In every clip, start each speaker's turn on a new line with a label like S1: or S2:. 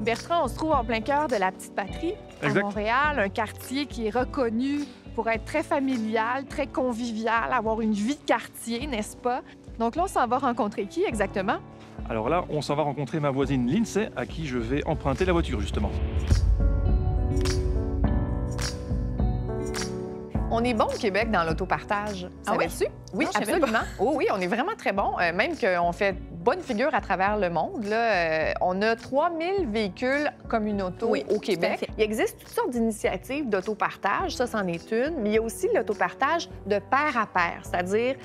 S1: Bertrand, on se trouve en plein cœur de la Petite Patrie,
S2: Exact.
S1: à Montréal, un quartier qui est reconnu pour être très familial, très convivial, avoir une vie de quartier, n'est-ce pas? Donc là, on s'en va rencontrer qui exactement?
S2: Alors là, on s'en va rencontrer ma voisine Lindsay, à qui je vais emprunter la voiture, justement.
S1: On est bon au Québec dans l'autopartage.
S3: Ah oui?
S1: Savais-tu? Oui,
S3: Non, je savais
S1: absolument. Oh oui, on est vraiment très bon. Même qu'on fait bonne figure à travers le monde. Là, on a 3000 véhicules communautaux
S3: Oui,
S1: au
S3: tout à
S1: Québec.
S3: fait.
S1: Il existe toutes sortes d'initiatives d'autopartage, ça, c'en est une, mais il y a aussi l'autopartage de pair à pair, c'est-à-dire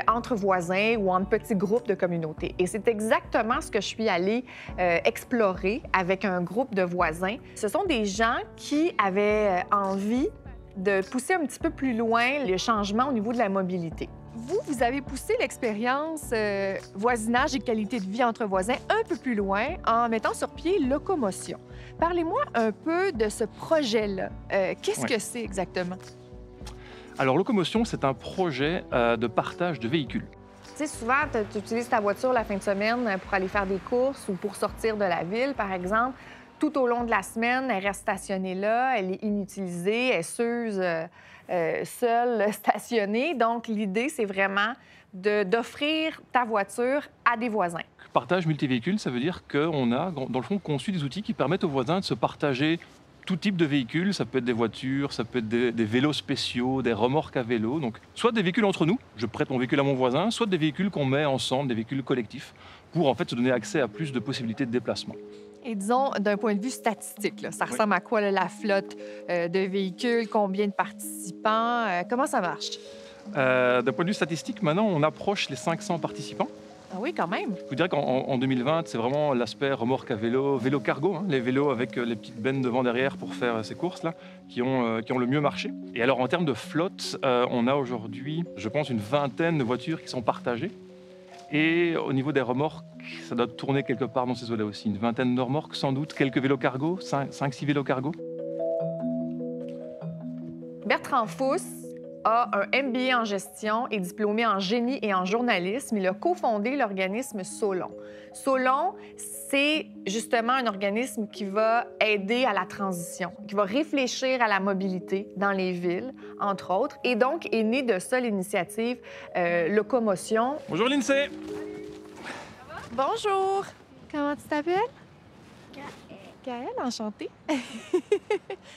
S1: entre voisins ou entre petits groupes de communautés. Et c'est exactement ce que je suis allée explorer avec un groupe de voisins. Ce sont des gens qui avaient envie de pousser un petit peu plus loin le changement au niveau de la mobilité. Vous avez poussé l'expérience voisinage et qualité de vie entre voisins un peu plus loin en mettant sur pied Locomotion. Parlez-moi un peu de ce projet-là. Qu'est-ce
S2: Ouais.
S1: que c'est exactement?
S2: Alors, Locomotion, c'est un projet de partage de véhicules.
S1: Tu sais, souvent, tu utilises ta voiture la fin de semaine pour aller faire des courses ou pour sortir de la ville, par exemple. Tout au long de la semaine, elle reste stationnée là, elle est inutilisée, elle s'use seule, stationnée. Donc, l'idée, c'est vraiment d'offrir ta voiture à des voisins.
S2: Partage multivéhicule, ça veut dire qu'on a, dans le fond, conçu des outils qui permettent aux voisins de se partager tout type de véhicules. Ça peut être des voitures, ça peut être des vélos spéciaux, des remorques à vélo. Donc, soit des véhicules entre nous, je prête mon véhicule à mon voisin, soit des véhicules qu'on met ensemble, des véhicules collectifs, pour en fait se donner accès à plus de possibilités de déplacement.
S1: Et disons, d'un point de vue statistique, là, ça ressemble à quoi là, la flotte de véhicules? Combien de participants? Comment ça marche?
S2: D'un point de vue statistique, maintenant, on approche les 500 participants.
S1: Ah oui, quand même.
S2: Je vous dirais qu'en 2020, c'est vraiment l'aspect remorque à vélo, vélo cargo, hein, les vélos avec les petites bennes devant derrière pour faire ces courses-là, qui ont le mieux marché. Et alors, en termes de flotte, on a aujourd'hui, je pense, une vingtaine de voitures qui sont partagées. Et au niveau des remorques, ça doit tourner quelque part dans ces eaux-là aussi. Une vingtaine de remorques, sans doute, quelques vélos cargo, 5-6 vélos cargo.
S1: Bertrand Fousse a un MBA en gestion et diplômé en génie et en journalisme. Il a cofondé l'organisme Solon. Solon, c'est justement un organisme qui va aider à la transition, qui va réfléchir à la mobilité dans les villes, entre autres. Et donc, est née de ça l'initiative Locomotion.
S2: Bonjour Lindsay!
S1: Bonjour! Comment tu t'appelles? Gaëlle, enchantée.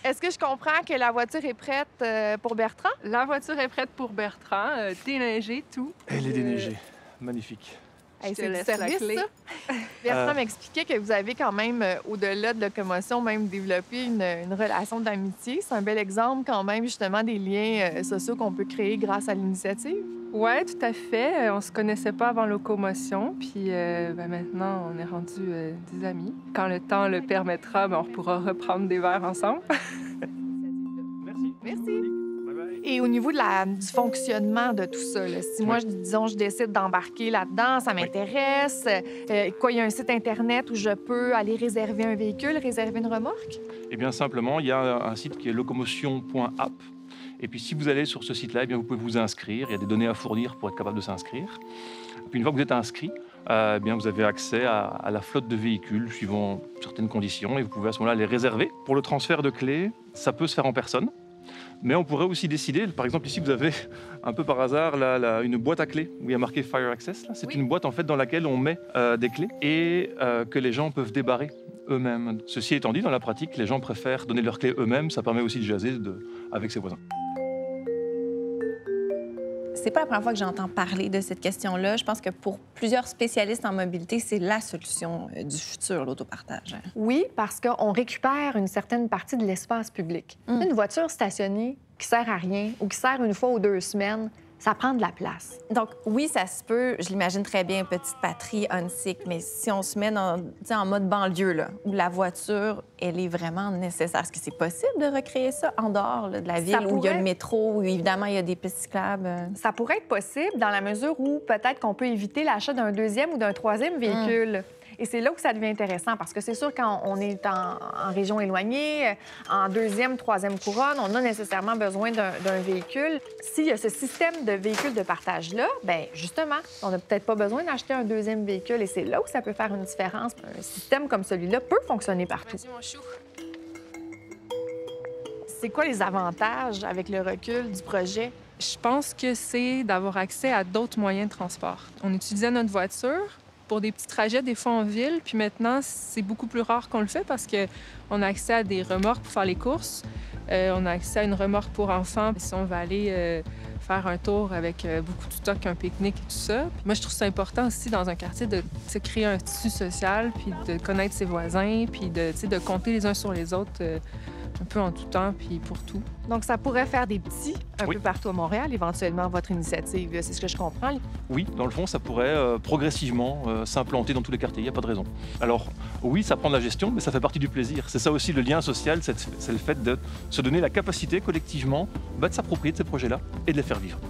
S1: Est-ce que je comprends que la voiture est prête pour Bertrand?
S4: La voiture est prête pour Bertrand, déneigée, tout.
S2: Elle est déneigée. Magnifique.
S1: Hey,
S4: Je te
S1: c'est du
S4: laisse la
S1: service,
S4: clé.
S1: ça. Bertrand m'expliquait que vous avez quand même, au-delà de Locomotion, même développé une relation d'amitié. C'est un bel exemple quand même, justement, des liens sociaux qu'on peut créer grâce à l'initiative.
S4: Oui, tout à fait. On se connaissait pas avant Locomotion, puis maintenant, on est rendus des amis. Quand le temps le permettra, on pourra reprendre des verres ensemble.
S2: Merci.
S1: Merci.
S2: Bye bye.
S1: Et au niveau du fonctionnement de tout ça, là, si moi, disons, je décide d'embarquer là-dedans, ça m'intéresse, il y a un site Internet où je peux aller réserver un véhicule, réserver une remorque?
S2: Eh bien, simplement, il y a un site qui est locomotion.app. Et puis, si vous allez sur ce site-là, eh bien, vous pouvez vous inscrire. Il y a des données à fournir pour être capable de s'inscrire. Et puis, une fois que vous êtes inscrit, eh bien, vous avez accès à la flotte de véhicules suivant certaines conditions et vous pouvez à ce moment-là les réserver. Pour le transfert de clés, ça peut se faire en personne. Mais on pourrait aussi décider, par exemple ici vous avez un peu par hasard une boîte à clés où il y a marqué Fire Access. C'est
S1: Oui.
S2: une boîte en fait dans laquelle on met des clés et que les gens peuvent débarrer eux-mêmes. Ceci étant dit, dans la pratique, les gens préfèrent donner leurs clés eux-mêmes. Ça permet aussi de jaser avec ses voisins.
S3: C'est pas la première fois que j'entends parler de cette question-là. Je pense que pour plusieurs spécialistes en mobilité, c'est la solution du futur, l'autopartage.
S1: Oui, parce qu'on récupère une certaine partie de l'espace public. Une voiture stationnée qui sert à rien ou qui sert une fois ou 2 semaines, ça prend de la place.
S3: Donc, oui, ça se peut. Je l'imagine très bien, petite patrie, unsick. Mais si on se met en mode banlieue, là, où la voiture, elle est vraiment nécessaire, est-ce que c'est possible de recréer ça en dehors là, de la ville, où il y a le métro, où évidemment, il y a des pistes cyclables?
S1: Ça pourrait être possible dans la mesure où peut-être qu'on peut éviter l'achat d'un 2e ou d'un 3e véhicule. Et c'est là où ça devient intéressant parce que c'est sûr, quand on est en région éloignée, en deuxième, troisième couronne, on a nécessairement besoin d'un véhicule. S'il y a ce système de véhicules de partage-là, bien, justement, on n'a peut-être pas besoin d'acheter un deuxième véhicule et c'est là où ça peut faire une différence. Un système comme celui-là peut fonctionner partout.
S4: Vas-y, mon chou.
S1: C'est quoi les avantages avec le recul du projet?
S4: Je pense que c'est d'avoir accès à d'autres moyens de transport. On utilisait notre voiture pour des petits trajets, des fois en ville, puis maintenant, c'est beaucoup plus rare qu'on le fait parce qu'on a accès à des remorques pour faire les courses. On a accès à une remorque pour enfants si on va aller faire un tour avec beaucoup de stock, un pique-nique et tout ça. Puis moi, je trouve ça important aussi dans un quartier de se créer un tissu social, puis de connaître ses voisins, puis de compter les uns sur les autres un peu en tout temps, puis pour tout.
S1: Donc, ça pourrait faire des petits un
S2: Oui.
S1: peu partout à Montréal, éventuellement, votre initiative. C'est ce que je comprends.
S2: Oui, dans le fond, ça pourrait progressivement s'implanter dans tous les quartiers, il n'y a pas de raison. Alors, oui, ça prend de la gestion, mais ça fait partie du plaisir. C'est ça aussi le lien social, c'est le fait de se donner la capacité collectivement de s'approprier de ces projets-là et de les faire vivre.